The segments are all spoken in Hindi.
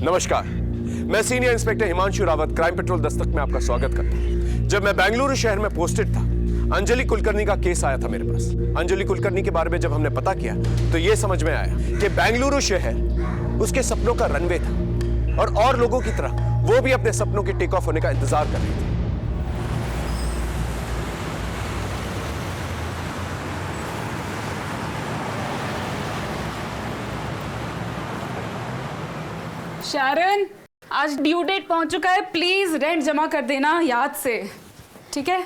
नमस्कार, मैं senior inspector Himanshu Rawat crime petrol Dastak में आपका स्वागत करता हूं। जब मैं बेंगलुरु शहर में पोस्टेड था, अंजलि कुलकर्णी का केस आया था मेरे पास। अंजलि कुलकर्णी के बारे में जब हमने पता किया तो यह समझ में आया कि बेंगलुरु शहर उसके सपनों का रनवे था और लोगों की तरह वो भी अपने सपनों के टेक ऑफ होने का इंतजार कर रही थी। शारन, आज ड्यू डेट पहुंच चुका है, प्लीज रेंट जमा कर देना याद से, ठीक है?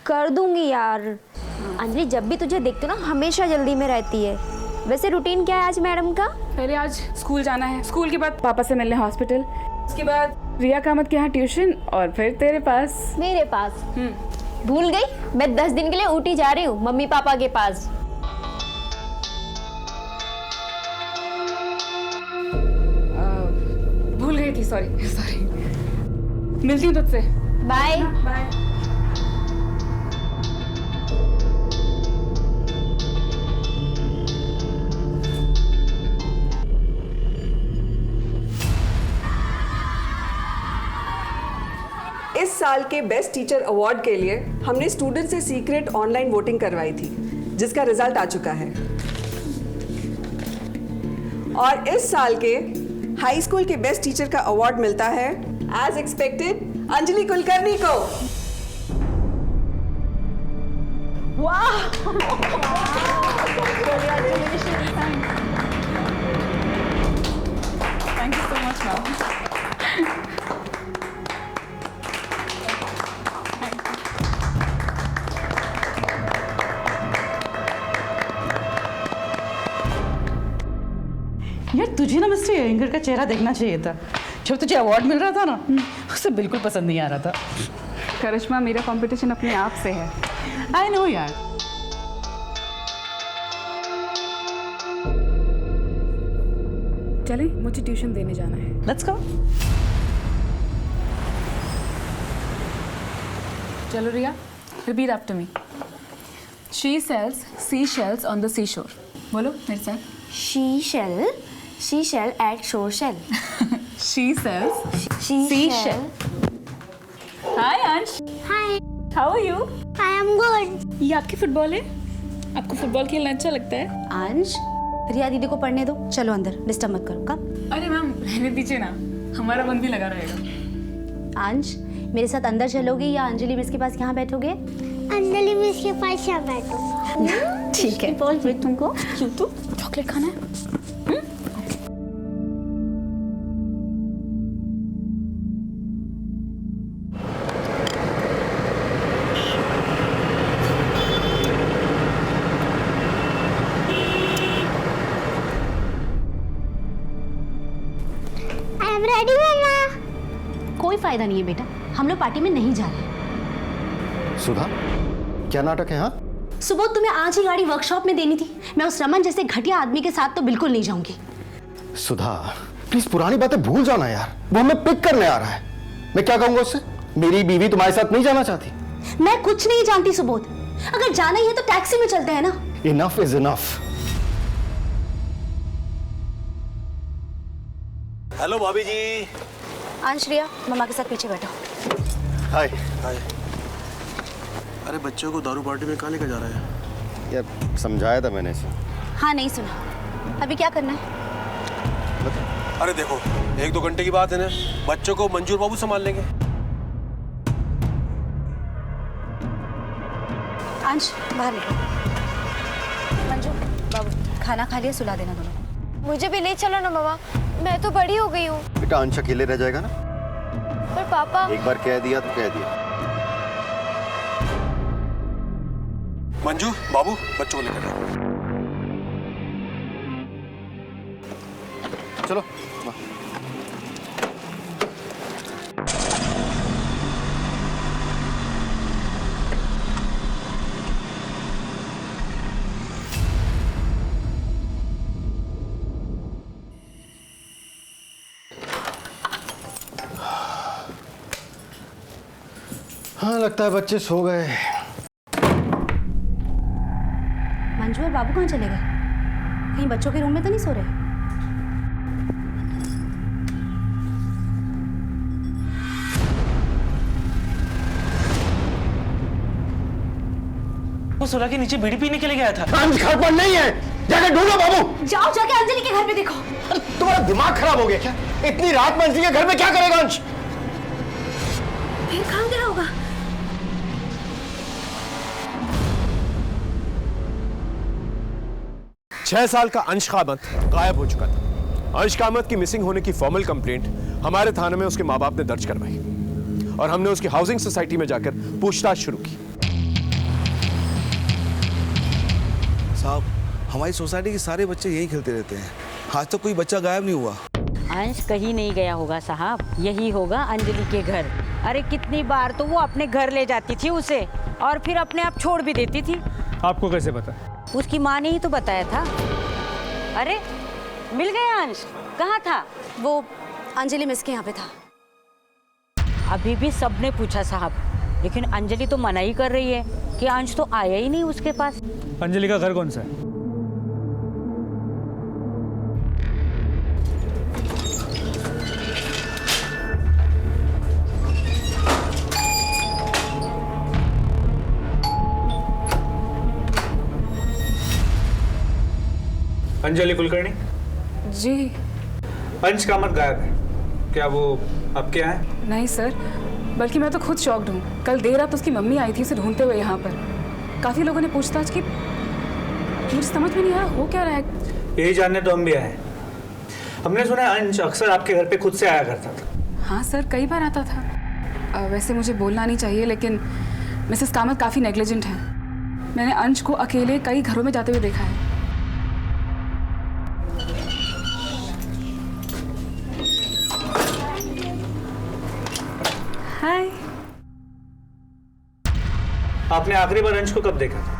कर दूंगी यार। अंजलि जब भी तुझे देखती हूँ ना हमेशा जल्दी में रहती है। वैसे रूटीन क्या है आज मैडम का? पहले आज स्कूल जाना है, स्कूल के बाद पापा से मिलने हॉस्पिटल, उसके बाद रिया कामत के यहाँ ट्यूशन और फिर तेरे पास। मेरे पास? भूल गई, मैं 10 दिन के लिए ऊटी जा रही हूँ मम्मी पापा के पास। भूल गई थी, सॉरी। मिलती हूँ तुझसे। Bye bye. इस साल के बेस्ट टीचर अवार्ड के लिए हमने स्टूडेंट से सीक्रेट ऑनलाइन वोटिंग करवाई थी, जिसका रिजल्ट आ चुका है। और इस साल के हाई स्कूल के बेस्ट टीचर का अवार्ड मिलता है एज एक्सपेक्टेड अंजलि कुलकर्णी को। वाह! Thank you so much ma'am. यार तुझे ना मिस्टर एंगर का चेहरा देखना चाहिए था। जब तुझे अवार्ड मिल रहा था ना, उसे बिल्कुल पसंद नहीं आ रहा था। करिश्मा, मेरा कंपटीशन अपने आप से है। आई नो यार। चले, मुझे ट्यूशन देने जाना है। Let's go. चलो Riya, repeat after me. She sells sea shells on the sea shore. बोलो मेरे साथ। She shall at shore shell. She sells She seashell. Hi अंश। Hi, How are you? I am good. ये आपकी फुटबॉल है? आपको फुटबॉल खेलना अच्छा लगता है? अंश, रिया दीदी को पढ़ने दो, चलो अंदर, डिस्टर्ब मत करो। कब? अरे मैम रहने दीजिए ना, हमारा मन भी लगा रहेगा। अंश, मेरे साथ अंदर चलोगे या अंजलि मिस के पास यहाँ बैठोगे? अंजलि मिस के पास यहाँ बैठो। ठीक है। बोल फिर तुमको क्यों तो चॉकलेट खाना है? I am ready मम्मा। कोई फायदा नहीं है बेटा, हम लोग पार्टी में नहीं जा रहे। सुधा, क्या नाटक है? हाँ, सुबह तुम्हें आज ही गाड़ी वर्कशॉप में देनी थी। मैं उस रमन जैसे घटिया आदमी के साथ तो बिल्कुल नहीं जाऊंगी। सुधा प्लीज पुरानी बातें भूल जाना यार। वो हमें पिक करने आ रहा है। मैं क्या कहूंगा उससे? मेरी बीवी तुम्हारे साथ नहीं जाना चाहती। मैं कुछ नहीं जानती सुबोध, अगर जाना ही है तो टैक्सी में चलते हैं ना। Enough is enough. हेलो भाभी जी। अंश, रिया मम्मा के साथ पीछे बैठो। हाय। हाय। अरे बच्चों को दारू पार्टी में कहाँ लेकर जा रहा है? यार समझाया था मैंने इसे। हाँ, नहीं सुना। अभी क्या करना है? अरे देखो, 1-2 घंटे की बात है ना, बच्चों को मंजूर बाबू संभाल लेंगे। अंश, बाहर निकलो। मंजू, बाबू खाना खा लिया, सुला देना दोनों को। मुझे भी ले चलो ना मम्मा, मैं तो बड़ी हो गई हूँ। बेटा अंश अकेले रह जाएगा ना। पर पापा। एक बार कह दिया तो कह दिया। मंजू बाबू बच्चों को लेकर जाओ। चलो। हाँ, लगता है बच्चे सो गए। मंजू और बाबू कहाँ चले गए? कहीं बच्चों के रूम में तो नहीं सो रहे? वो सोलह के नीचे बीड़ी पीने के लिए गया था। अंश घर पर नहीं है, जाकर ढूंढो बाबू। जाओ जाके अंजलि के घर पे देखो। तुम्हारा दिमाग खराब हो गया क्या? इतनी रात में अंजलि के घर में क्या करेगा अंश? फिर कहाँ गया होगा? छह साल का अंश कामत गायब हो चुका था। अंश कामत की मिसिंग होने की फॉर्मल कंप्लेंट हमारे थाने में उसके माँ बाप ने दर्ज करवाई और हमने उसकी हाउसिंग सोसाइटी में जाकर पूछताछ शुरू की। साहब, हमारी सोसाइटी के सारे बच्चे यहीं खेलते रहते हैं, आज तक कोई बच्चा गायब नहीं हुआ। अंश कहीं नहीं गया होगा साहब, यही होगा अंजलि के घर। अरे कितनी बार तो वो अपने घर ले जाती थी उसे और फिर अपने आप छोड़ भी देती थी। आपको कैसे पता? उसकी माँ ने ही तो बताया था। अरे मिल गया अंश, कहाँ था? वो अंजलि मिस के यहाँ पे था। अभी भी सबने पूछा साहब, लेकिन अंजलि तो मना ही कर रही है कि अंश तो आया ही नहीं उसके पास। अंजलि का घर कौन सा है? अंजलि कुलकर्णी। जी अंश कामत गायब है, क्या वो आपके यहाँ है? नहीं सर, बल्कि मैं तो खुद शॉक्ड हूँ। कल देर रात उसकी मम्मी आई थी उसे ढूंढते हुए यहाँ पर। काफ़ी लोगों ने पूछताछ की, मुझे समझ में नहीं आया हो क्या रहा है। यही जानने तो हम भी आए। हमने सुना है अंश अक्सर आपके घर पे खुद से आया करता था। हाँ सर, कई बार आता था। वैसे मुझे बोलना नहीं चाहिए, लेकिन मिसेस कामत काफ़ी नेग्लिजेंट है। मैंने अंश को अकेले कई घरों में जाते हुए देखा है। हाय। आपने आखिरी बार अंश को कब देखा था?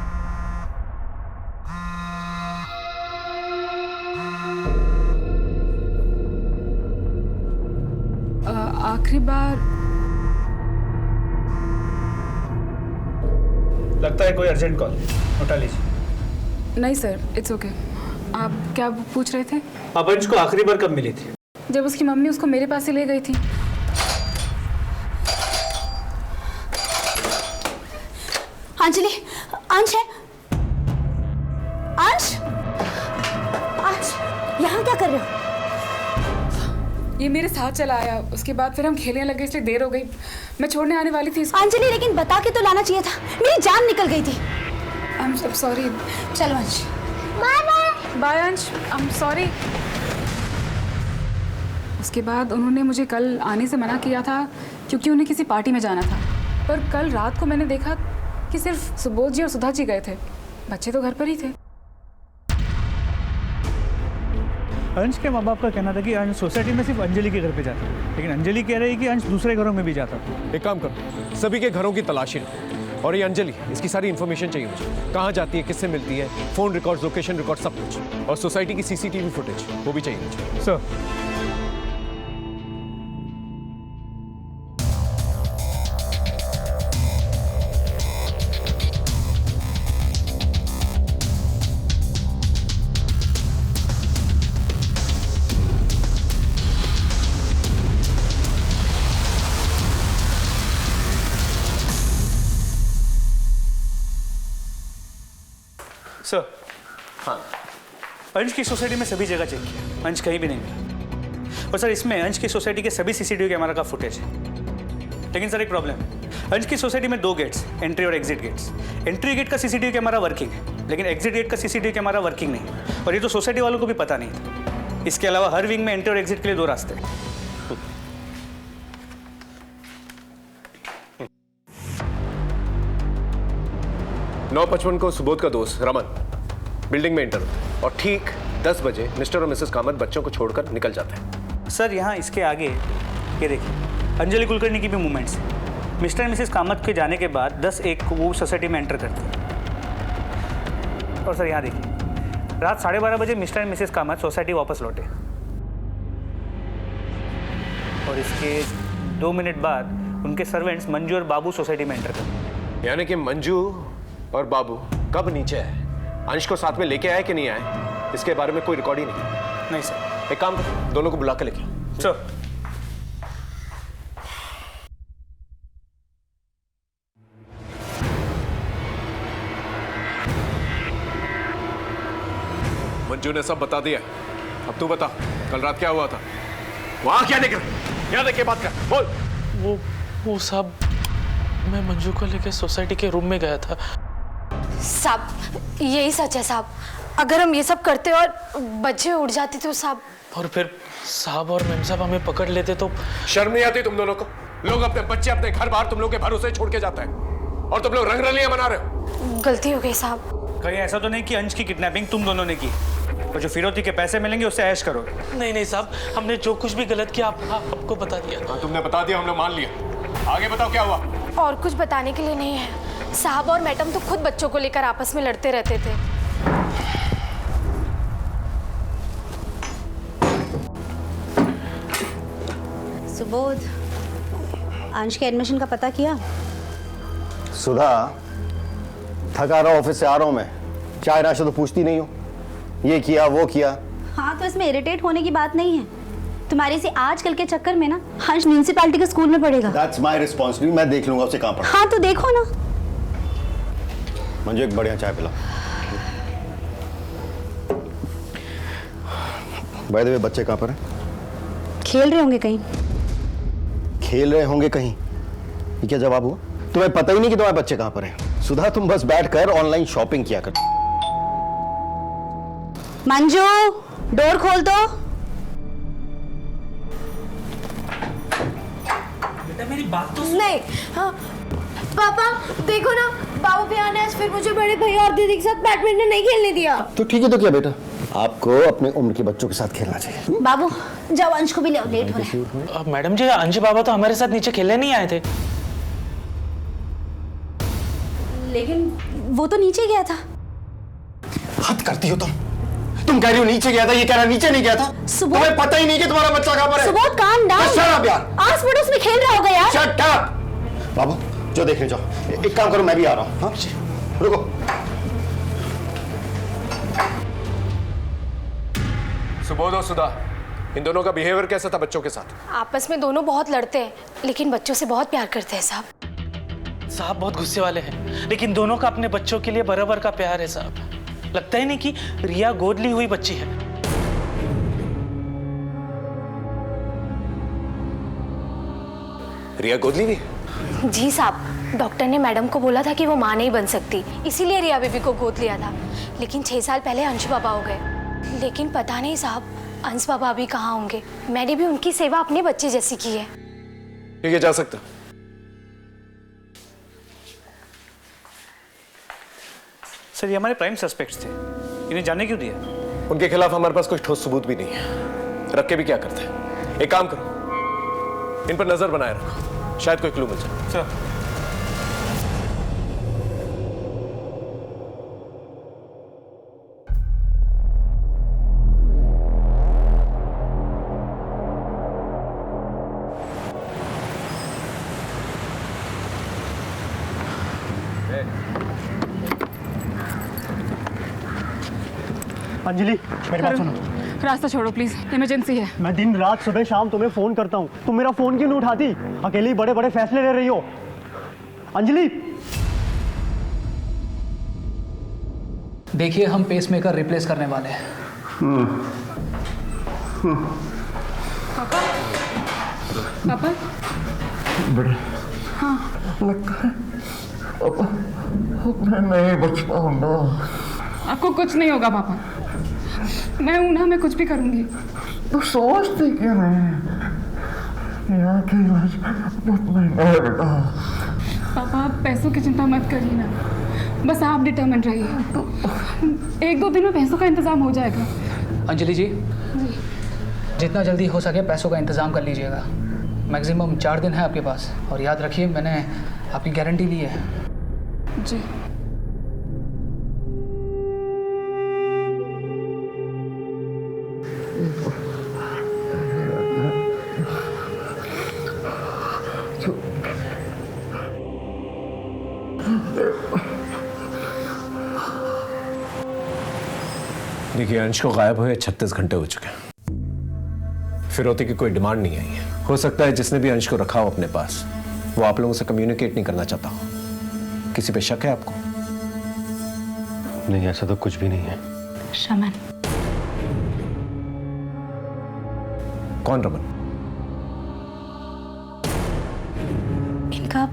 आखिरी बार लगता है कोई अर्जेंट कॉल, उठा लीजिए। नहीं सर, इट्स ओके। आप क्या पूछ रहे थे? आप अंश को आखिरी बार कब मिली थी? जब उसकी मम्मी उसको मेरे पास से ले गई थी। अंजलि, अंश है। अंश, अंश, यहाँ क्या कर रहे हो? ये मेरे साथ चला आया, उसके बाद फिर हम खेलने लगे, इसलिए देर हो गई। मैं छोड़ने आने वाली थी इसको। अंजलि, लेकिन बता के तो लाना चाहिए था, मेरी जान निकल गई थी। I am sorry. चलो अंश। Bye bye. बाय अंश, आई एम सॉरी। उसके बाद उन्होंने मुझे कल आने से मना किया था क्योंकि उन्हें किसी पार्टी में जाना था। पर कल रात को मैंने देखा कि सिर्फ सुबोध जी और सुधा जी गए थे, बच्चे तो घर पर ही थे। अंश के माँ बाप का कहना था कि अंश सोसाइटी में सिर्फ अंजलि के घर पे जाता है, लेकिन अंजलि कह रही है कि अंश दूसरे घरों में भी जाता था। एक काम करो, सभी के घरों की तलाशी लो और ये अंजलि, इसकी सारी इन्फॉर्मेशन चाहिए मुझे। कहाँ जाती है, किससे मिलती है, फोन रिकॉर्ड, लोकेशन रिकॉर्ड, सब कुछ। और सोसाइटी की सीसीटीवी फुटेज वो भी चाहिए मुझे। सर, सर, हाँ, अंश की सोसाइटी में सभी जगह चेक किया, अंश कहीं भी नहीं मिला। और सर, इसमें अंश की सोसाइटी के सभी सीसीटीवी कैमरा का फुटेज है। लेकिन सर, एक प्रॉब्लम है। अंश की सोसाइटी में 2 गेट्स, एंट्री और एग्जिट गेट्स। एंट्री गेट का सीसीटीवी कैमरा वर्किंग है, लेकिन एग्जिट गेट का सीसीटीवी कैमरा वर्किंग नहीं है। और ये तो सोसाइटी वालों को भी पता नहीं था। इसके अलावा हर विंग में एंट्री और एग्जिट के लिए 2 रास्ते हैं। 9:55 को सुबोध का दोस्त रमन बिल्डिंग में एंटर होता है और ठीक 10 बजे मिस्टर और मिसेस कामत बच्चों को छोड़कर निकल जाते हैं। सर, यहाँ इसके आगे ये देखिए, अंजलि कुलकर्णी की भी मूवमेंट्स है। मिस्टर और मिसेस कामत के जाने के बाद 10:01 को वो सोसाइटी में एंटर करते हैं। और सर, यहाँ देखिए, रात 12:30 बजे मिस्टर और मिसेस कामत सोसाइटी वापस लौटे और इसके 2 मिनट बाद उनके सर्वेंट्स मंजू और बाबू सोसाइटी में एंटर करते। यानी कि मंजू और बाबू कब नीचे आए, अंश को साथ में लेके आए कि नहीं आए, इसके बारे में कोई रिकॉर्ड ही नहीं सर। एक काम करो, दोनों को बुला के लेके आओ। सर, मंजू ने सब बता दिया। अब तू बता, कल रात क्या हुआ था? वहां क्या देख रहा? यहाँ देख के बात कर, बोल। वो साहब, मैं मंजू को लेकर सोसाइटी के रूम में गया था। साहब यही सच है साहब, अगर हम ये सब करते और बच्चे उड़ जाते तो साहब। और फिर साहब और मैम साहब हमें पकड़ लेते तो? शर्म नहीं आती तुम दोनों को? लोग अपने बच्चे अपने घर बाहर तुम लोग के भरोसे छोड़ के जाते हैं और तुम लोग रंगरलियां मना रहे हो। गलती हो गई साहब। कहीं ऐसा तो नहीं कि अंश की किडनैपिंग तुम दोनों ने की और जो फिरौती के पैसे मिलेंगे उससे ऐश करो? नहीं साहब, हमने जो कुछ भी गलत किया आपको बता दिया। तुमने बता दिया, हमने मान लिया। आगे बताओ क्या हुआ? और कुछ बताने के लिए नहीं है। साहब और मैडम तो खुद बच्चों को लेकर आपस में लड़ते रहते थे। सुबोध, अंश के एडमिशन का पता किया? सुधा, थका रहा ऑफिस से आ रहा हूं मैं, चाय नाश्ता तो पूछती नहीं हो। ये किया वो किया। हाँ तो इसमें इरिटेट होने की बात नहीं है। तुम्हारे से आजकल के चक्कर में ना हंस म्यूनिसिपैलिटी के स्कूल में पढ़ेगा। That's my responsibility, मैं देख लूंगा उसे कहाँ पढ़ा। हाँ तो देखो ना। मंजू एक बढ़िया चाय पिला। बाय द वे, बच्चे कहाँ पर हैं? खेल रहे होंगे कहीं। खेल रहे होंगे कहीं? ये क्या जवाब हुआ? तुम्हें पता ही नहीं कि तुम्हारे बच्चे कहाँ पर हैं। सुधा, तुम बस बैठकर ऑनलाइन शॉपिंग किया कर। मंजू, डोर खोल दो। बेटा मेरी बात तो नहीं। हाँ पापा देखो ना, बाबू भैया ने आज फिर मुझे बड़े भैया और दीदी के साथ बैडमिंटन नहीं खेलने दिया। तो ठीक है, तो क्या बेटा, आपको अपने उम्र के बच्चों के साथ खेलना चाहिए। बाबू जाओ, अंश को भी ले आओ, लेट हो रहा है। मैडम जी, अंश बाबा तो हमारे साथ नीचे खेलने नहीं आए थे। लेकिन वो तो नीचे गया था। हद करती हो तुम कह रही हो नीचे गया था, ये कह रहा नीचे नहीं गया था। तुम्हें पता ही नहीं कि तुम्हारा बच्चा कहां पर है। Subodh calm down. Shut up यार, आस पड़ोस में खेल रहा होगा यार। Shut up. बाबू जो देखने जाओ, एक काम करो, मैं भी आ रहा हूं। हाँ रुको। सुबोध और सुधा, इन दोनों का बिहेवियर कैसा था बच्चों के साथ? आपस में दोनों बहुत लड़ते हैं, लेकिन बच्चों से बहुत प्यार करते हैं साहब। साहब बहुत गुस्से वाले हैं, लेकिन दोनों का अपने बच्चों के लिए बराबर का प्यार है साहब। लगता ही नहीं कि रिया गोद ली हुई बच्ची है। रिया गोद ली हुई? जी साहब, डॉक्टर ने मैडम को बोला था कि वो मां नहीं बन सकती, इसीलिए रिया बेबी को गोद लिया था। लेकिन 6 साल पहले अंश बाबा हो गए। लेकिन पता नहीं साहब, अंश बाबा अभी कहाँ होंगे। मैंने भी उनकी सेवा अपने बच्चे जैसी की है। ठीक है, जा सकता। सर ये हमारे प्राइम सस्पेक्ट्स थे, इन्हें जाने क्यों दिया? उनके खिलाफ हमारे पास कोई ठोस सबूत भी नहीं है, रख के भी क्या करते हैं। एक काम करो, इन पर नजर बनाए रखो, शायद कोई क्लू मिल जाए। सर अंजलि, मेरी बात सुनो। रास्ता छोड़ो प्लीज, इमरजेंसी है। मैं दिन रात सुबह शाम तुम्हें फोन करता हूँ, तुम मेरा फोन क्यों नहीं उठाती? अकेली बड़े बड़े फैसले ले रही हो। अंजलि, देखिए हम पेसमेकर रिप्लेस करने वाले हैं। पापा, पापा, बड़े हाँ लगता है मैं नहीं बच पाऊंगा। आपको कुछ नहीं होगा पापा, मैं हूं ना, मैं कुछ भी करूंगी। तो सोचते क्यों नहीं? यहाँ की इलाज बहुत महंगा है बेटा। पापा आप पैसों की चिंता मत करिए ना, बस आप डिटर्मिन रहिए। 1-2 दिन में पैसों का इंतजाम हो जाएगा। अंजलि जी, जितना जल्दी हो सके पैसों का इंतजाम कर लीजिएगा। मैक्सिमम 4 दिन है आपके पास, और याद रखिए मैंने आपकी गारंटी ली है। जी देखिए, अंश को गायब हुए 36 घंटे हो चुके हैं। फिरौती की कोई डिमांड नहीं आई है। हो सकता है जिसने भी अंश को रखा हो अपने पास, वो आप लोगों से कम्युनिकेट नहीं करना चाहता हो। किसी पे शक है आपको? नहीं, ऐसा तो कुछ भी नहीं है। शमन, कौन रमन? इनका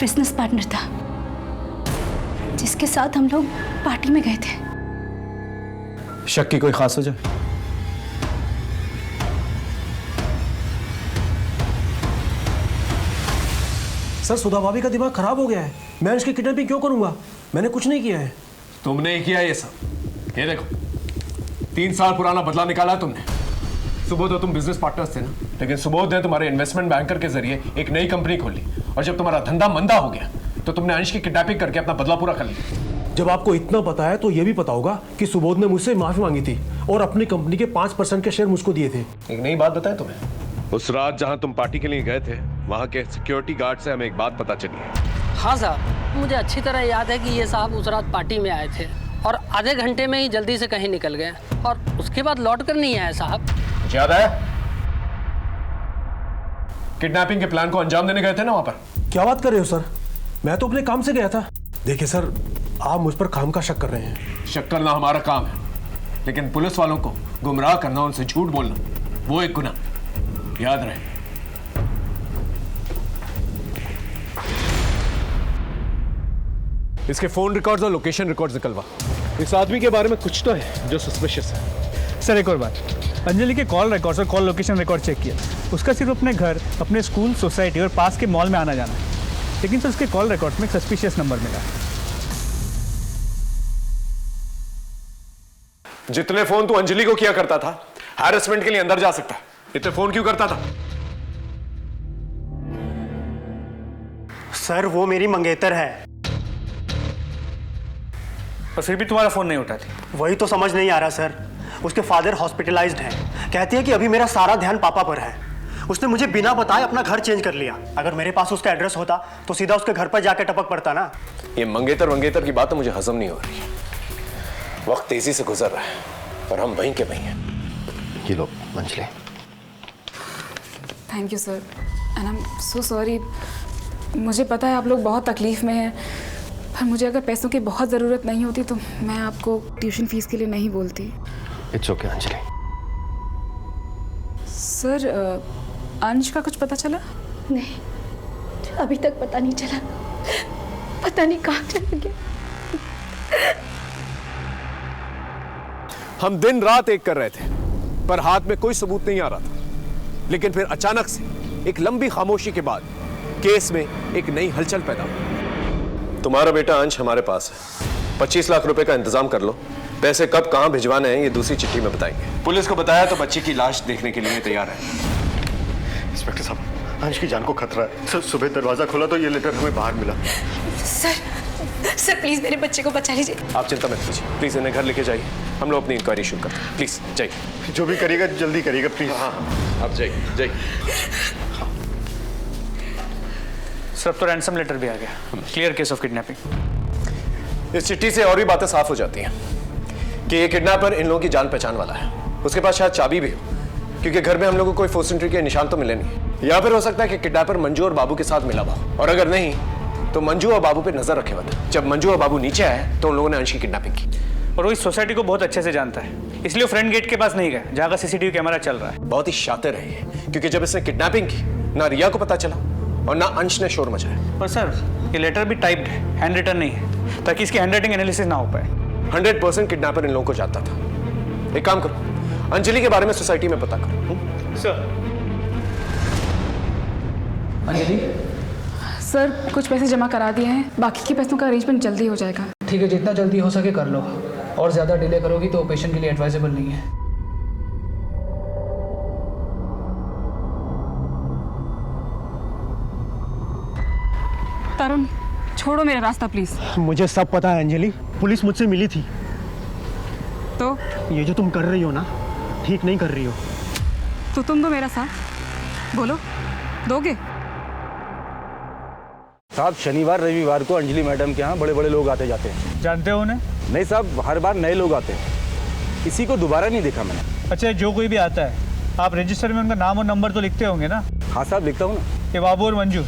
बिजनेस पार्टनर था जिसके साथ हम लोग पार्टी में गए थे। शक की कोई खास वजह? सर सुधा भाभी का दिमाग खराब हो गया है। मैं इसकी किडनैपिंग क्यों करूंगा? मैंने कुछ नहीं किया है। तुमने ही किया ये सब। ये देखो 3 साल पुराना बदला निकाला तुमने। सुबोध तो तुम बिजनेस पार्टनर्स थे ना, लेकिन सुबोध ने तुम्हारे इन्वेस्टमेंट बैंकर के जरिए एक नई कंपनी खोली और जब तुम्हारा धंधा मंदा हो गया तो तुमने अंश की किडनैपिंग करके अपना बदला पूरा कर लिया। जब आपको इतना पता है तो यह भी पता होगा कि सुबोध ने मुझसे माफी मांगी थी और अपनी कंपनी के 5% के शेयर मुझको दिए थे। एक नई बात बताएं तुम्हें, उस रात जहां तुम पार्टी के लिए गए थे वहां के सिक्योरिटी गार्ड से हमें एक बात पता चली है। हाँ साहब, मुझे अच्छी तरह याद है कि ये साहब उस रात पार्टी में आए थे और आधे घंटे में ही जल्दी से कहीं निकल गए और उसके बाद लौट कर नहीं आए साहब। याद है किडनैपिंग के प्लान को अंजाम देने गए थे ना वहां पर? क्या बात कर रहे हो सर? मैं तो अपने काम से गया था। देखिए सर, आप मुझ पर काम का शक कर रहे हैं। शक करना हमारा काम है, लेकिन पुलिस वालों को गुमराह करना, उनसे झूठ बोलना वो एक गुनाह, याद रहे। इसके फोन रिकॉर्ड्स और लोकेशन रिकॉर्ड्स निकलवा। इस आदमी के बारे में कुछ तो है जो सस्पिशियस है। सर एक और बात, अंजलि के कॉल रिकॉर्ड्स और कॉल लोकेशन रिकॉर्ड चेक किया। उसका सिर्फ अपने घर, अपने स्कूल, सोसाइटी और पास के मॉल में आना जाना है, लेकिन सर उसके कॉल रिकॉर्ड में एक सस्पिशियस नंबर मिला। जितने फोन तू अंजलि को किया करता था, हैरेसमेंट के लिए अंदर जा सकता है, इतने फोन क्यों करता था? सर वो मेरी मंगेतर है। और फिर भी तुम्हारा फोन नहीं उठाती। वही तो समझ नहीं आ रहा सर। उसके फादर हॉस्पिटलाइज्ड हैं। कहती है कि अभी मेरा सारा ध्यान पापा पर है। उसने मुझे बिना बताए अपना घर चेंज कर लिया। अगर मेरे पास उसका एड्रेस होता तो सीधा उसके घर पर जाके टपक पड़ता ना। ये मंगेतर की बात तो मुझे हजम नहीं हो रही। वक्त तेजी से गुजर रहा है और हम वहीं के वहीं हैं। ये लो Anjali. Thank you sir, and I am so sorry. मुझे पता है आप लोग बहुत तकलीफ में हैं, पर मुझे अगर पैसों की बहुत ज़रूरत नहीं होती तो मैं आपको ट्यूशन फीस के लिए नहीं बोलती। It's okay Anjali. सर अंश का कुछ पता चला? नहीं, अभी तक पता नहीं चला। पता नहीं कहाँ चला गया। हम दिन रात एक कर रहे थे पर हाथ में कोई सबूत नहीं आ रहा था, लेकिन फिर अचानक से एक लंबी खामोशी के बाद केस में एक नई हलचल पैदा हुई। तुम्हारा बेटा अंश हमारे पास है। 25 लाख रुपए का इंतजाम कर लो। पैसे कब कहां भिजवाने हैं ये दूसरी चिट्ठी में बताएंगे। पुलिस को बताया तो बच्ची की लाश देखने के लिए तैयार है। इंस्पेक्टर साहब, अंश की जान को खतरा है। सुबह दरवाजा खोला तो ये लेटर हमें बाहर मिला। सर प्लीज मेरे बच्चे को बचा लीजिए। आप चिंता मत कीजिए, प्लीज इन्हें घर लेके जाइए। हम लोग अपनी इंक्वायरी शुरू करते हैं। प्लीज जाइए। जो भी करिएगा जल्दी करिएगा प्लीज। हाँ आप जाइए जाइए। सर अब तो रैंसम लेटर भी आ गया। Clear case of kidnapping. इस चिट्ठी से और भी बातें साफ हो जाती हैं कि ये किडनैपर इन लोगों की जान पहचान वाला है। उसके पास शायद चाबी भी हो, क्योंकि घर में हम लोगों को कोई फोर्स एंट्री के निशान तो मिले नहीं। या फिर हो सकता है कि किडनैपर मंजू और बाबू के साथ मिला हुआ, और अगर नहीं तो मंजू और बाबू पे नजर रखे हुए थे। जब मंजू और बाबू नीचे आए तो उन लोगों ने अंश की किडनैपिंग की। और वो इस सोसाइटी को बहुत अच्छे से जानता है, इसलिए फ्रंट गेट के पास नहीं गए जहाँ का सीसीटीवी कैमरा चल रहा है। बहुत ही शातिर है ये, क्योंकि जब इसने किडनैपिंग की ना रिया को पता चला और ना अंश ने शोर मचाया। पर सर ये लेटर भी टाइप्ड है, हैंड रिटन नहीं है, ताकि इसकी हैंड राइटिंग एनालिसिस ना हो पाए। 100% किडनैपर इन लोगों को जानता था। एक काम करो, अंजलि के बारे में सोसाइटी में पता करो। सर अंजलि। सर कुछ पैसे जमा करा दिए हैं, बाकी के पैसों का अरेंजमेंट जल्दी हो जाएगा। ठीक है, जितना जल्दी हो सके कर लो, और ज़्यादा डिले करोगी तो ऑपरेशन के लिए एडवाइजेबल नहीं है। तरुण छोड़ो मेरा रास्ता प्लीज। मुझे सब पता है अंजलि, पुलिस मुझसे मिली थी। तो ये जो तुम कर रही हो ना, ठीक नहीं कर रही हो। तो तुम दो मेरा साथ, बोलो दोगे? साहब शनिवार रविवार को अंजलि मैडम के यहाँ बड़े बड़े लोग आते जाते हैं। जानते हो उन्हें? नहीं साहब, हर बार नए लोग आते हैं, किसी को दोबारा नहीं देखा मैंने। अच्छा, जो कोई भी आता है आप रजिस्टर में उनका नाम और नंबर तो लिखते होंगे ना? हाँ साहब लिखता हूँ ना। ये बाबू और मंजू,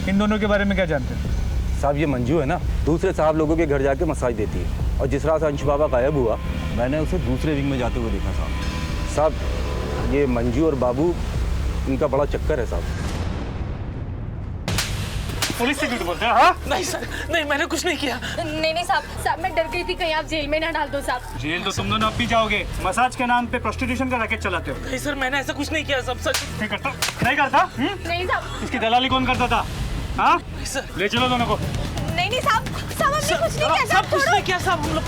इन दोनों के बारे में क्या जानते हैं? साहब ये मंजू है ना, दूसरे साहब लोगों के घर जाके मसाज देती है, और जिस रात अंश बाबा गायब हुआ मैंने उसे दूसरे विंग में जाते हुए देखा साहब। ये मंजू और बाबू, इनका बड़ा चक्कर है साहब। पुलिस से झूठ बोलते हैं? हाँ नहीं सर, नहीं मैंने कुछ नहीं किया। नहीं साहब मैं डर गई थी कहीं आप जेल में ना डाल दो साहब। जेल तो तुम दोनों अब भी जाओगे। मसाज के नाम पे प्रोस्टिट्यूशन का रैकेट चलाते हो। नहीं सर, मैंने ऐसा कुछ नहीं किया। सब सच नहीं करता, नहीं करता। नहीं साहब। इसकी दलाली कौन करता था? हाँ सर, ले चलो दोनों को। नहीं साहब, हमने कुछ नहीं किया। सब कुछ नहीं किया साहब हम लोग।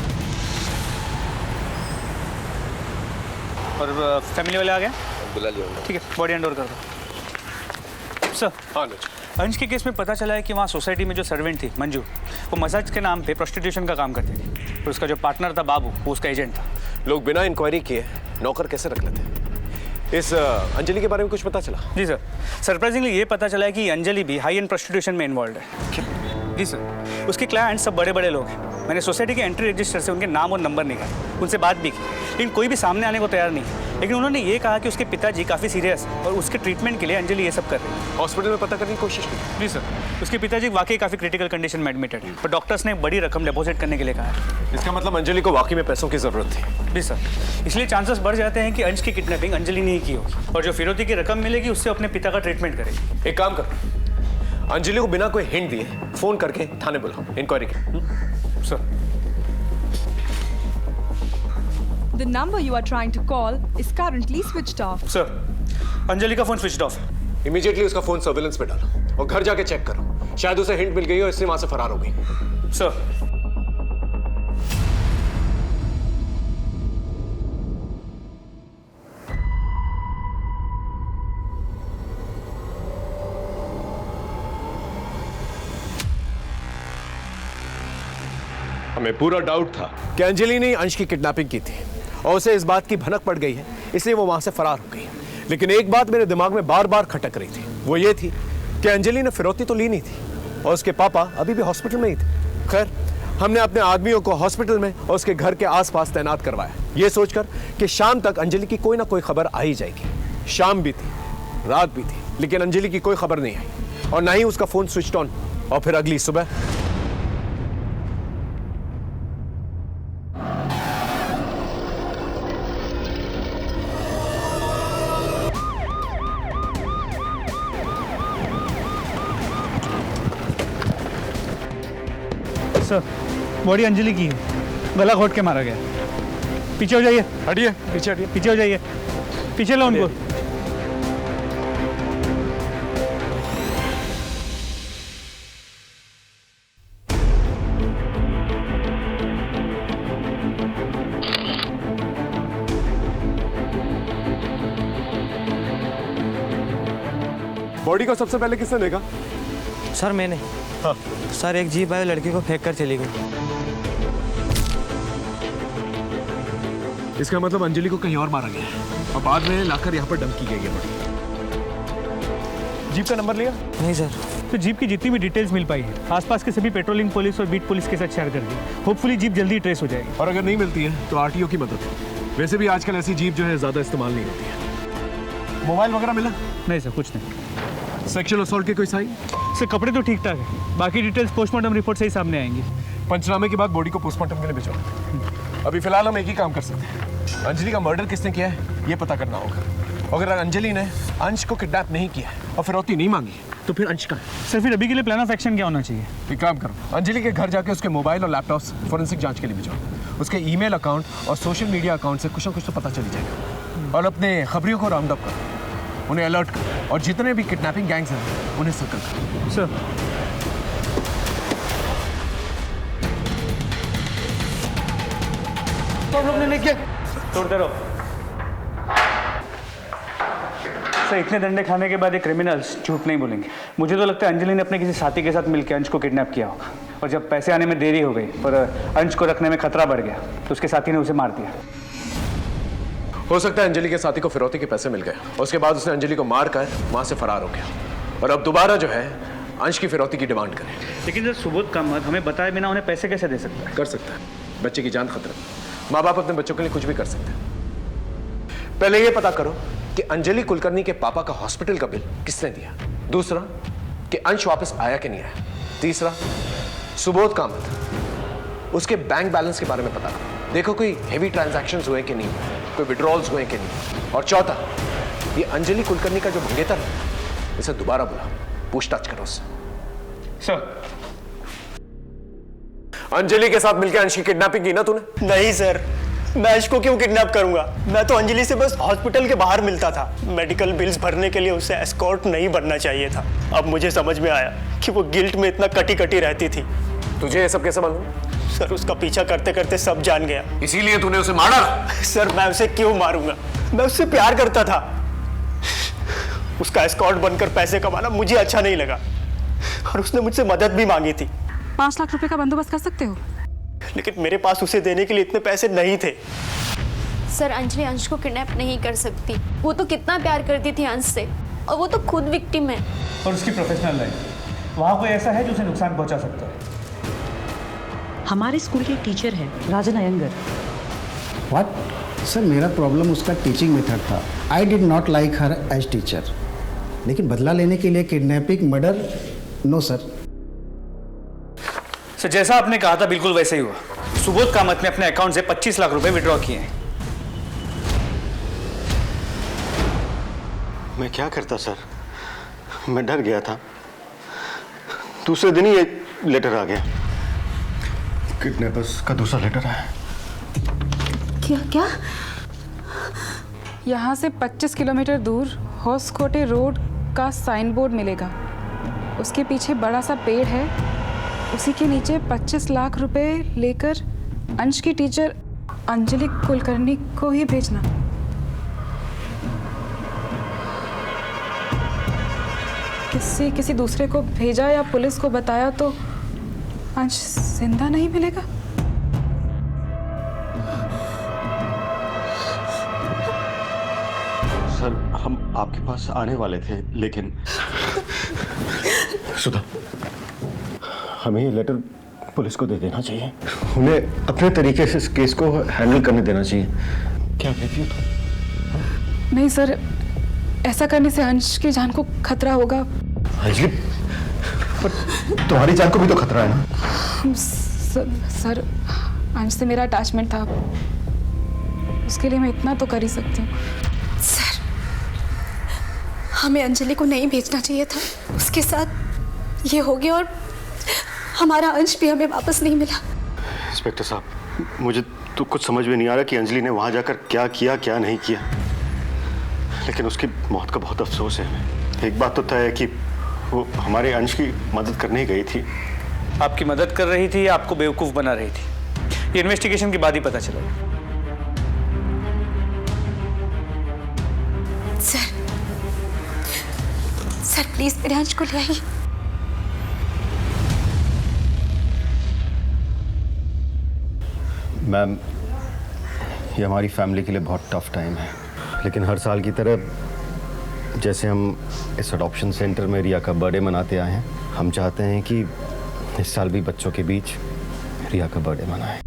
और फैमिली वाले आ गए? बुला लिया। ठीक है, बॉडी हैंड ओवर कर दो सर। हाँ अंश के केस में पता चला है कि वहाँ सोसाइटी में जो सर्वेंट थी मंजू, वो मसाज के नाम पे प्रोस्टिट्यूशन का काम करती थी। और उसका जो पार्टनर था बाबू, वो उसका एजेंट था। लोग बिना इंक्वायरी किए नौकर कैसे रख लेते? इस अंजलि के बारे में कुछ पता चला? जी सर, सरप्राइजिंगली ये पता चला है कि अंजलि भी हाई एंड प्रोस्टिट्यूशन में इन्वॉल्व है। जी सर, उसके क्लाइंट सब बड़े बड़े लोग हैं। मैंने सोसाइटी के एंट्री रजिस्टर से उनके नाम और नंबर निकाले, उनसे बात भी की, लेकिन कोई भी सामने आने को तैयार नहीं। लेकिन उन्होंने ये कहा कि उसके पिताजी काफ़ी सीरियस और उसके ट्रीटमेंट के लिए अंजलि ये सब कर रही है। हॉस्पिटल में पता करने की कोशिश की? जी सर, उसके पिताजी वाकई काफ़ी क्रिटिकल कंडीशन में एडमिटेड है, पर डॉक्टर्स ने बड़ी रकम डिपॉजिट करने के लिए कहा है। इसका मतलब अंजलि को वाकई में पैसों की ज़रूरत थी? जी सर, इसलिए चांसेस बढ़ जाते हैं कि अंश की किडनैपिंग अंजलि ने ही की होगी और जो फिरौती की रकम मिलेगी उससे अपने पिता का ट्रीटमेंट करेगी। एक काम करो, अंजलि को बिना कोई हिंट दिए फोन करके थाने बुलाओ, इंक्वायरी की। Sir. The number you are trying to call is currently switched off. Sir, Anjali का फोन स्विच्ड ऑफ है। इमीडिएटली उसका फोन सर्विलेंस पे डालो और घर जाके चेक करो, शायद उसे हिंट मिल गई हो इसलिए वहां से फरार हो गई। सर। हमें पूरा डाउट था कि अंजलि ने अंश की किडनैपिंग की थी और उसे इस बात की भनक पड़ गई है, इसलिए वो वहां से फरार हो गई। लेकिन एक बात मेरे दिमाग में बार बार खटक रही थी, वो ये थी कि अंजलि ने फिरौती तो ली नहीं थी और उसके पापा अभी भी हॉस्पिटल में ही थे। खैर, हमने अपने आदमियों को हॉस्पिटल में और उसके घर के आसपास तैनात करवाया, ये सोचकर कि शाम तक अंजलि की कोई ना कोई खबर आ ही जाएगी। शाम भी थी, रात भी थी, लेकिन अंजलि की कोई खबर नहीं आई और ना ही उसका फोन स्विच ऑन। और फिर अगली सुबह सर, बॉडी अंजलि की है, गला घोट के मारा गया। पीछे हो जाइए। हटिए, पीछे हटिए, पीछे हो जाइए, पीछे लो उनको। बॉडी को सबसे पहले किसने देखा? सर मैंने। हाँ। सर एक जीप आई लड़की को फेंक कर चली गई। इसका मतलब अंजलि को कहीं और मारा गया है और बाद में लाकर यहाँ पर डंप की गई है बॉडी। जीप का नंबर लिया? नहीं सर। तो जीप की जितनी भी डिटेल्स मिल पाई है आसपास के सभी पेट्रोलिंग पुलिस और बीट पुलिस के साथ शेयर कर दी। होपफुली जीप जल्दी ट्रेस हो जाएगी। और अगर नहीं मिलती है तो आरटीओ की मदद। वैसे भी आजकल ऐसी जीप जो है ज्यादा इस्तेमाल नहीं होती है। मोबाइल वगैरह मिला? नहीं सर, कुछ नहीं। सेक्सुअल असॉल्ट के कोई साइन? सर, कपड़े तो ठीक ठाक है, बाकी डिटेल्स पोस्टमार्टम रिपोर्ट से ही सामने आएंगी। पंचनामे के बाद बॉडी को पोस्टमार्टम के लिए भिजवा। अभी फिलहाल हम एक ही काम कर सकते हैं, अंजलि का मर्डर किसने किया है ये पता करना होगा। अगर अंजलि ने अंश को किडनैप नहीं किया और फिरौती नहीं मांगी तो फिर अंश का है। सर, फिर अभी के लिए प्लान ऑफ एक्शन क्या होना चाहिए? एक काम करो, अंजलि के घर जाके उसके मोबाइल और लैपटॉप फोरेंसिक जांच के लिए भिजवाओ। उसके ईमेल अकाउंट और सोशल मीडिया अकाउंट से कुछ ना कुछ तो पता चल जाएगा। और अपने खबरियों को राउंड अप करो, उन्हें अलर्ट करो और जितने भी किडनैपिंग गैंग्स हैं उन्हें सर्कल करो। सर। तो लोग ने क्या तोड़ते रहो। सर, इतने डंडे खाने के बाद ये क्रिमिनल्स झूठ नहीं बोलेंगे। मुझे तो लगता है अंजलि ने अपने किसी साथी के साथ मिलकर अंश को किडनैप किया होगा और जब पैसे आने में देरी हो गई पर अंश को रखने में खतरा बढ़ गया तो उसके साथी ने उसे मार दिया। हो सकता है अंजलि के साथी को फिरौती के पैसे मिल गए और उसके बाद उसने अंजलि को मार कर वहां से फरार हो गया और अब दोबारा जो है अंश की फिरौती की डिमांड करे। लेकिन सर, सुबोध कामत हमें बताए बिना उन्हें पैसे कैसे दे सकता है? कर सकता है, बच्चे की जान खतरा। माँ बाप अपने बच्चों के लिए कुछ भी कर सकते हैं। पहले ये पता करो कि अंजलि कुलकर्णी के पापा का हॉस्पिटल का बिल किसने दिया। दूसरा, कि अंश वापस आया कि नहीं आया। तीसरा, सुबोध कामत उसके बैंक बैलेंस के बारे में पता करो, देखो कोई हेवी ट्रांजैक्शंस हुए कि नहीं, कोई विड्रॉल्स हुए कि नहीं। और चौथा, ये अंजलि कुलकर्णी का जो मंगेतर है, इसे दोबारा बुला, पूछताछ करो उससे। सर, अंजलि के साथ मिलकर अंश की किडनैपिंग की ना तूने? नहीं सर, मैं अंश को क्यों किडनैप करूंगा? मैं तो अंजलि से बस हॉस्पिटल के बाहर मिलता था। मेडिकल बिल्स भरने के लिए उसे एस्कॉर्ट नहीं बनना चाहिए था। अब मुझे समझ में आया कि वो गिल्ट में इतना कटी कटी रहती थी। तुझे ये सब कैसे मालूम? सर, उसका पीछा करते करते सब जान गया। इसीलिए तूने उसे मारा? सर, मैं उसे क्यों मारूंगा? मैं उससे प्यार करता था। उसका एस्कॉर्ट बनकर पैसे कमाना मुझे अच्छा नहीं लगा और उसने मुझसे मदद भी मांगी थी। 5 लाख रुपए का बंदोबस्त कर सकते हो? लेकिन मेरे पास उसे देने के लिए इतने पैसे नहीं थे। सर, अंजलि अंश को किडनैप नहीं कर सकती। वो तो कितना प्यार करती थी अंश से, और वो तो खुद विक्टिम है। और उसकी प्रोफेशनल लाइफ, वहाँ कोई ऐसा है जो उसे नुकसान पहुँचा सकता है। हमारे स्कूल के टीचर है राजन अयंगर। व्हाट? सर, मेरा प्रॉब्लम उसका टीचिंग मेथड था। I did not like her as teacher. लेकिन बदला लेने के लिए kidnapping, murder, no sir. Sir, जैसा आपने कहा था बिल्कुल वैसे ही हुआ। सुबोध कामत ने अपने अकाउंट से 25 लाख रुपए विड्रॉ किए हैं। मैं क्या करता सर? मैं डर गया था। दूसरे दिन ही एक लेटर आ गया। किडनैपर्स का दूसरा लेटर आया। क्या? यहाँ से 25 किलोमीटर दूर होसकोटे रोड का साइन बोर्ड मिलेगा। उसके पीछे बड़ा सा पेड़ है। उसी के नीचे 25 लाख रुपए लेकर अंश की टीचर अंजलि कुलकर्णी को ही भेजना। किसी दूसरे को भेजा या पुलिस को बताया तो अंश जिंदा नहीं मिलेगा। सर, हम आपके पास आने वाले थे, लेकिन सुधा, हमें ये लेटर पुलिस को दे देना चाहिए। उन्हें अपने तरीके से इस केस को हैंडल करने देना चाहिए। क्या कहती हो तुम? नहीं सर, ऐसा करने से अंश की जान को खतरा होगा। अंजलि, पर तुम्हारी जान को भी तो खतरा है ना? सर, अंश से मेरा अटैचमेंट था, उसके लिए मैं इतना तो कर ही सकती हूँ। सर, हमें अंजलि को नहीं भेजना चाहिए था। उसके साथ ये हो गया और हमारा अंश भी हमें वापस नहीं मिला। इंस्पेक्टर साहब, मुझे तो कुछ समझ में नहीं आ रहा कि अंजलि ने वहाँ जाकर क्या किया क्या नहीं किया, लेकिन उसकी मौत का बहुत अफसोस है हमें। एक बात तो तय है कि वो हमारे अंश की मदद करने ही गई थी। आपकी मदद कर रही थी या आपको बेवकूफ़ बना रही थी, ये इन्वेस्टिगेशन के बाद ही पता चलेगा। सर प्लीज मेरे अंश को ले आइए। मैम, ये हमारी फैमिली के लिए बहुत टफ टाइम है, लेकिन हर साल की तरह जैसे हम इस अडॉप्शन सेंटर में रिया का बर्थडे मनाते आए हैं, हम चाहते हैं कि इस साल भी बच्चों के बीच रिया का बर्थडे मनाएं।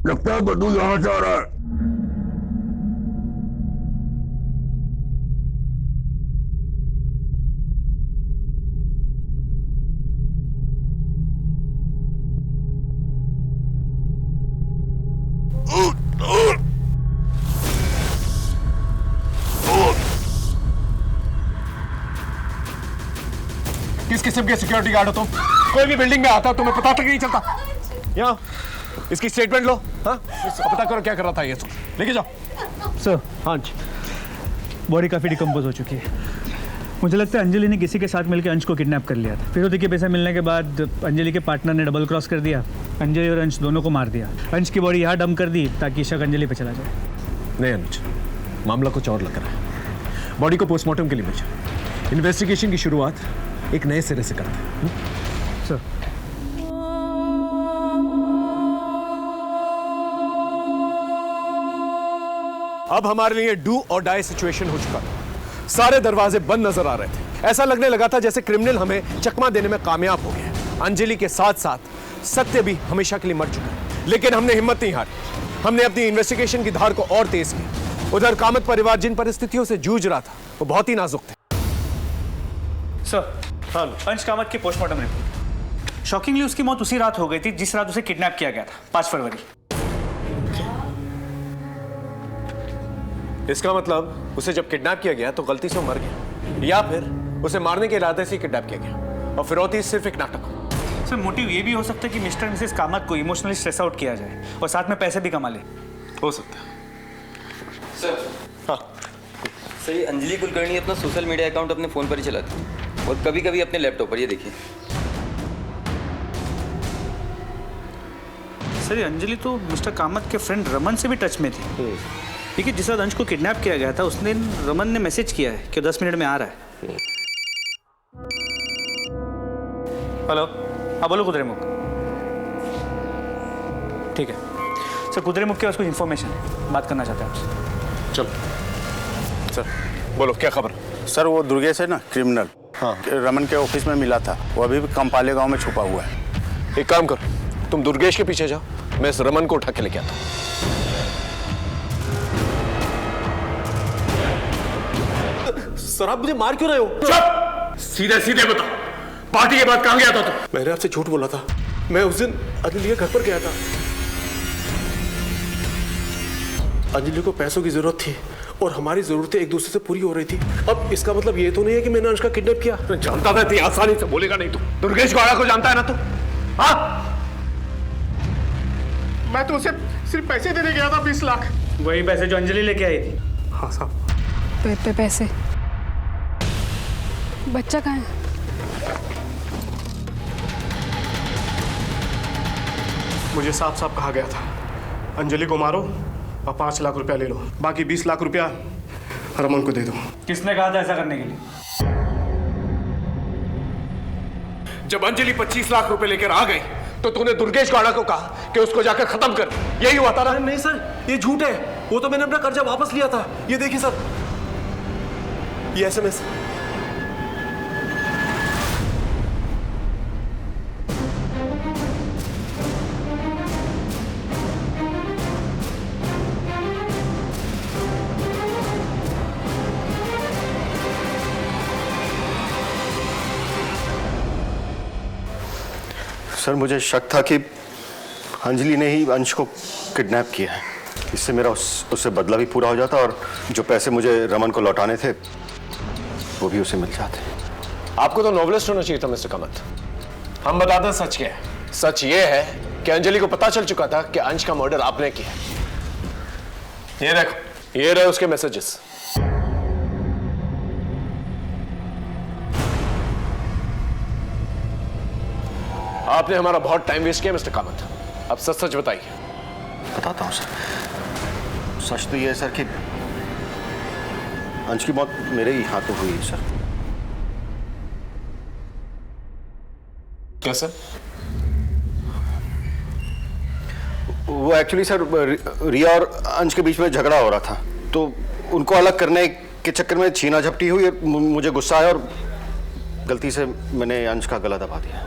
लगता है बड्डू यहाँ जा रहा है। किस किस्म के सिक्योरिटी गार्ड हो तुम? कोई भी बिल्डिंग में आता तुम्हें पता तक नहीं चलता। यहाँ इसकी स्टेटमेंट लो। हाँ, पता करो क्या कर रहा था ये सब, लेके जाओ। सर, हाँ जी, बॉडी काफ़ी डिकम्पोज हो चुकी है। मुझे लगता है अंजलि ने किसी के साथ मिलकर अंश को किडनैप कर लिया था। फिर के पैसा मिलने के बाद अंजलि के पार्टनर ने डबल क्रॉस कर दिया, अंजलि और अंश दोनों को मार दिया। अंश की बॉडी यहाँ डंप कर दी ताकि शक अंजलि पे चला जाए। नहीं अनुज, मामला कुछ और लग रहा है। बॉडी को पोस्टमार्टम के लिए भेजा। इन्वेस्टिगेशन की शुरुआत एक नए सिरे से करते हैं। सर, अब हमारे लिए डू और डाई सिचुएशन हो चुका था। सारे दरवाजे बंद नजर आ रहे थे। ऐसा लगने लगा था जैसे क्रिमिनल हमें चकमा देने में कामयाब हो गया। अंजलि के साथ साथ सत्य भी हमेशा के लिए मर चुका है, लेकिन हमने हिम्मत नहीं हारी। हमने अपनी इन्वेस्टिगेशन की धार को और तेज की। उधर कामत परिवार जिन परिस्थितियों से जूझ रहा था वो बहुत ही नाजुक थे। सर, हाँ, अंश कामत की पोस्टमार्टम रिपोर्ट। शॉकिंगली उसकी मौत उसी रात हो गई थी जिस रात उसे किडनैप किया गया था, 5 फरवरी। इसका मतलब उसे जब किडनैप किया गया तो गलती से वो मर गया, या फिर उसे मारने के इरादे से किडनैप किया गया और फिरौती सिर्फ एक नाटक हो। सर, मोटिव ये भी हो सकता है कि मिस्टर मिसेस कामत को इमोशनली स्ट्रेस आउट किया जाए और साथ में पैसे भी कमा ले। हो सकता है सर। हाँ सर, ये अंजलि कुलकर्णी अपना सोशल मीडिया अकाउंट अपने फ़ोन पर ही चलाती है और कभी कभी अपने लैपटॉप पर। ये देखिए सर, ये अंजलि तो मिस्टर कामत के फ्रेंड रमन से भी टच में थी। देखिए, जिस रात अंश को किडनैप किया गया था उस दिन रमन ने मैसेज किया है कि 10 मिनट में आ रहा है। हेलो, हाँ बोलो कुद्रेमुख। ठीक है सर, कुद्रेमुख के पास कुछ इन्फॉर्मेशन है, बात करना चाहते हैं आपसे। चलो सर, बोलो क्या खबर? सर, वो दुर्गेश है ना, क्रिमिनल, हाँ, रमन के ऑफिस में मिला था। वो अभी भी कंपाले गांव में छुपा हुआ है। एक काम करो, तुम दुर्गेश के पीछे जाओ, मैं इस रमन को उठा के लेके आता हूँ। सर, आप मुझे मार क्यों रहे हो? चुप! सीधे सीधे बताओ, पार्टी के बाद कहां गया था तुम? मैंने आपसे झूठ बोला था। मैं उस दिन अंजलि के घर पर गया था। अंजलि को पैसों की जरूरत थी और हमारी जरूरतें एक दूसरे से पूरी हो रही थी। अब इसका मतलब ये तो नहीं है कि मैंने अंश का किडनैप किया। मैं जानता था इतनी आसानी से बोलेगा नहीं तू। दुर्गेश गौड़ा को जानता है ना तू? हाँ, मैं तो उसे सिर्फ पैसे देने गया था, 20 लाख। वही पैसे जो अंजलि लेके आई थी। हाँ साहब। पैसे? बच्चा कहाँ है? मुझे साफ साफ कहा गया था, अंजलि को मारो और 5 लाख रुपया ले लो, बाकी 20 लाख रुपया रमन को दे दो। किसने कहा था ऐसा करने के लिए? जब अंजलि 25 लाख रुपए लेकर आ गई तो तूने दुर्गेश गौड़ा को कहा कि उसको जाकर खत्म कर। यही हुआ था ना? नहीं सर, ये झूठ है। वो तो मैंने अपना कर्जा वापस लिया था। ये देखिए सर, ये SMS। सर, मुझे शक था कि अंजलि ने ही अंश को किडनैप किया है। इससे मेरा उससे बदला भी पूरा हो जाता और जो पैसे मुझे रमन को लौटाने थे वो भी उसे मिल जाते। आपको तो नॉवलिस्ट होना चाहिए था मिस्टर कामत। हम बताते हैं सच क्या है। सच ये है कि अंजलि को पता चल चुका था कि अंश का मर्डर आपने किया। ये देखो, ये रहे उसके मैसेजेस। आपने हमारा बहुत टाइम वेस्ट किया मिस्टर कामत। अब सच सच बताइए। बताता हूँ सर। सच तो ये है सर कि अंश की मौत मेरे ही हाथों हुई है सर। कैसे? वो एक्चुअली सर रिया और अंश के बीच में झगड़ा हो रहा था, तो उनको अलग करने के चक्कर में छीना झपटी हुई। मुझे गुस्सा आया और गलती से मैंने अंश का गला दबा दिया।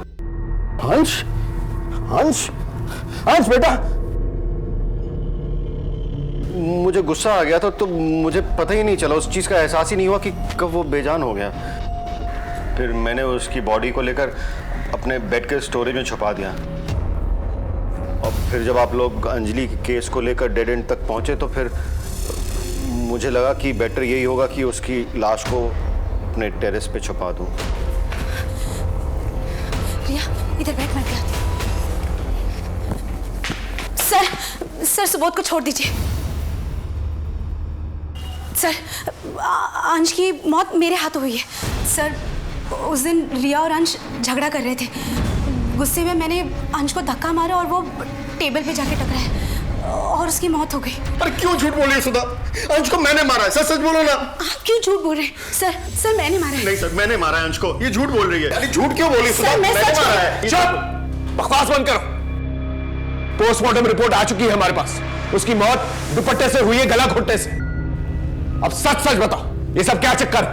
अंश, अंश, अंश बेटा! मुझे गुस्सा आ गया था तो मुझे पता ही नहीं चला, उस चीज़ का एहसास ही नहीं हुआ कि कब वो बेजान हो गया। फिर मैंने उसकी बॉडी को लेकर अपने बेड के स्टोरेज में छुपा दिया। और फिर जब आप लोग अंजलि के केस को लेकर डेड एंड तक पहुंचे तो फिर मुझे लगा कि बेटर यही होगा कि उसकी लाश को अपने टेरेस पे छुपा दूं। रिया, इधर बैठ, मैं क्या? सर, सुबोध को छोड़ दीजिए। सर, अंश की मौत मेरे हाथों हुई है। सर, उस दिन रिया और अंश झगड़ा कर रहे थे। गुस्से में मैंने अंश को धक्का मारा और वो टेबल पे जाके टकराया और उसकी मौत हो गई। अरे क्यों झूठ बोल रही है सुधा? अंश को मैंने मारा है। सच सच बोलो ना। आप क्यों झूठ बोल रहे हैं? सर मैंने मारा है। नहीं सर, मैंने मारा है अंश को। ये झूठ बोल रही है। अरे झूठ क्यों बोली सुधा? मैं मैंने सच मारा है। चुप! बकवास बंद करो। पोस्टमार्टम रिपोर्ट आ चुकी है हमारे पास। उसकी मौत दुपट्टे से हुई है, गला घोटने से। अब सच सच बताओ, ये सब क्या चक्कर?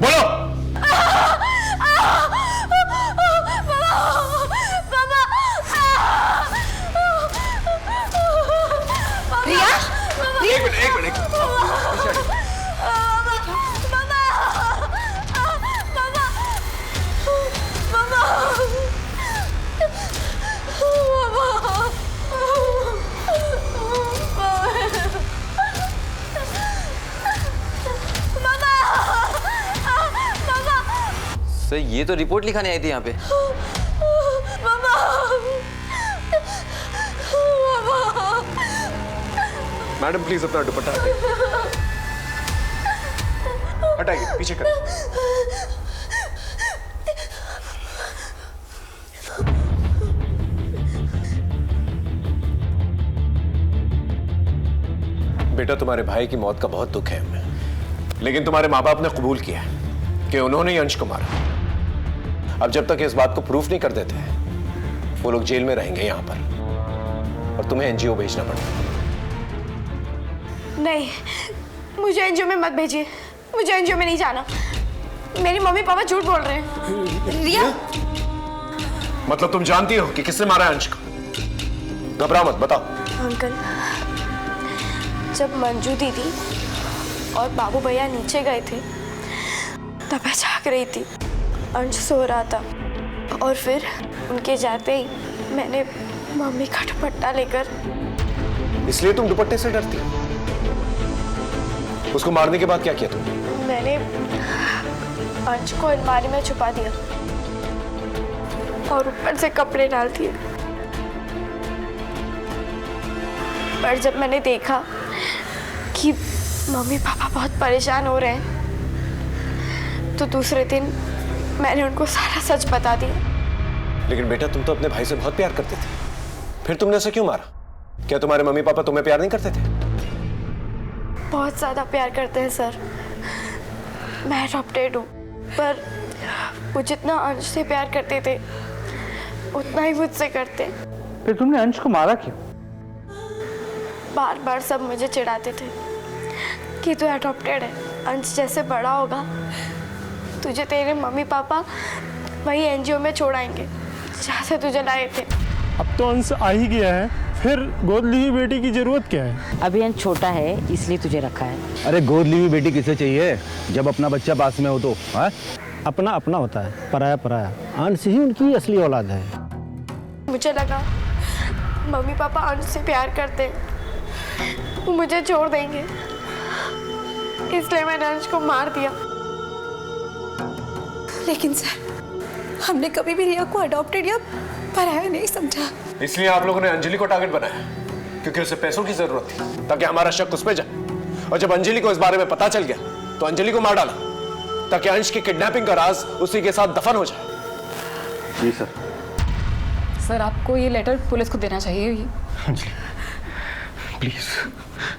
बोलो। रिया, एक मिनट। सर ये तो रिपोर्ट लिखाने आई थी यहाँ पे। मैडम प्लीज अपना दुपट्टा हटाइए, पीछे कर। बेटा तुम्हारे भाई की मौत का बहुत दुख है हमें, लेकिन तुम्हारे माँ बाप ने कबूल किया है कि उन्होंने ही अंश को मारा। अब जब तक इस बात को प्रूफ नहीं कर देते वो लोग जेल में रहेंगे यहां पर और तुम्हें एनजीओ भेजना पड़ेगा। नहीं, मुझे एनजीओ में मत भेजिए, मुझे एनजीओ में नहीं जाना। मेरी मम्मी पापा झूठ बोल रहे हैं। रिया, मतलब तुम जानती हो कि किसने मारा है अंश को? घबराओ मत, बताओ। अंकल, जब मंजू दीदी और बाबू भैया नीचे गए थे तब मैं जाग रही थी, अंश सो रहा था और फिर उनके जाते ही मैंने मम्मी का दुपट्टा लेकर। इसलिए तुम दुपट्टे से डरती हो? उसको मारने के बाद क्या किया तुमने? मैंने अंश को अलमारी में छुपा दिया और ऊपर से कपड़े डाल दिए। पर जब मैंने देखा कि मम्मी पापा बहुत परेशान हो रहे हैं तो दूसरे दिन मैंने उनको सारा सच बता दिया। लेकिन बेटा तुम तो अपने भाई से बहुत प्यार करते थे, फिर तुमने उसे क्यों मारा? क्या तुम्हारे मम्मी पापा तुम्हें प्यार नहीं करते थे? बहुत ज्यादा प्यार करते हैं सर। मैं अडॉप्टेड हूँ, पर वो जितना अंश से प्यार करते थे उतना ही मुझसे करते। फिर तुमने अंश को मारा क्यों? बार बार सब मुझे चिढ़ाते थे कि तू अडॉप्टेड है, अंश जैसे बड़ा होगा तुझे तेरे मम्मी पापा वही एनजीओ में छोड़ाएंगे जहाँ से तुझे लाए थे। अब तो अंश आ ही गया है, फिर गोद ली हुई बेटी की जरूरत क्या है? अभी अंश छोटा है इसलिए तुझे रखा है। अरे गोद ली हुई बेटी किसे चाहिए जब अपना बच्चा पास में हो तो? हाँ, अपना अपना होता है, पराया पराया। अंश ही उनकी असली औलाद है। मुझे लगा मम्मी पापा अंश से प्यार करते, वो मुझे छोड़ देंगे, इसलिए मैंने अंश को मार दिया। लेकिन सर, हमने कभी भी रिया को अडॉप्टेड या पराया नहीं समझा। इसलिए आप लोगों ने अंजलि को टारगेट बनाया क्योंकि उसे पैसों की जरूरत थी ताकि हमारा शक उस पर जाए। और जब अंजलि को इस बारे में पता चल गया तो अंजलि को मार डाला ताकि अंश की किडनैपिंग का राज उसी के साथ दफन हो जाए। जी सर। सर आपको ये लेटर पुलिस को देना चाहिए। अंजलि प्लीज,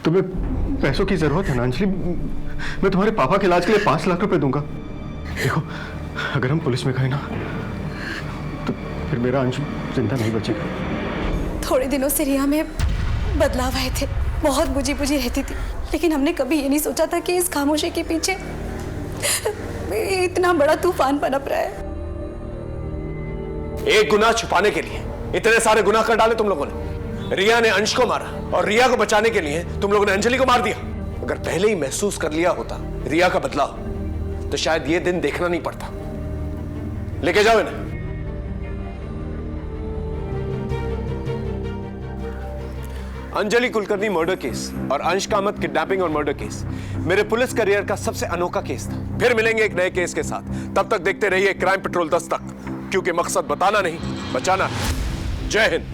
तुम्हें पैसों की जरूरत है ना अंजलि? मैं तुम्हारे पापा के इलाज के लिए 5 लाख रुपए दूंगा। देखो, अगर हम पुलिस में गए ना तो फिर मेरा अंश जिंदा नहीं बचेगा। थोड़े दिनों से रिया में बदलाव आए थे, बहुत बुझी बुझी रहती थी, लेकिन हमने कभी ये नहीं सोचा था कि इस खामोशी के पीछे इतना बड़ा तूफान पनप रहा है। एक गुनाह छुपाने के लिए इतने सारे गुनाह कर डाले तुम लोगों ने। रिया ने अंश को मारा और रिया को बचाने के लिए तुम लोगों ने अंजलि को मार दिया। अगर पहले ही महसूस कर लिया होता रिया का बदलाव तो शायद ये दिन देखना नहीं पड़ता। लेके जाओ इन्हें। अंजलि कुलकर्णी मर्डर केस और अंश कामत किडनैपिंग और मर्डर केस मेरे पुलिस करियर का सबसे अनोखा केस था। फिर मिलेंगे एक नए केस के साथ। तब तक देखते रहिए क्राइम पेट्रोल दस्तक, क्योंकि मकसद बताना नहीं बचाना है। जय हिंद।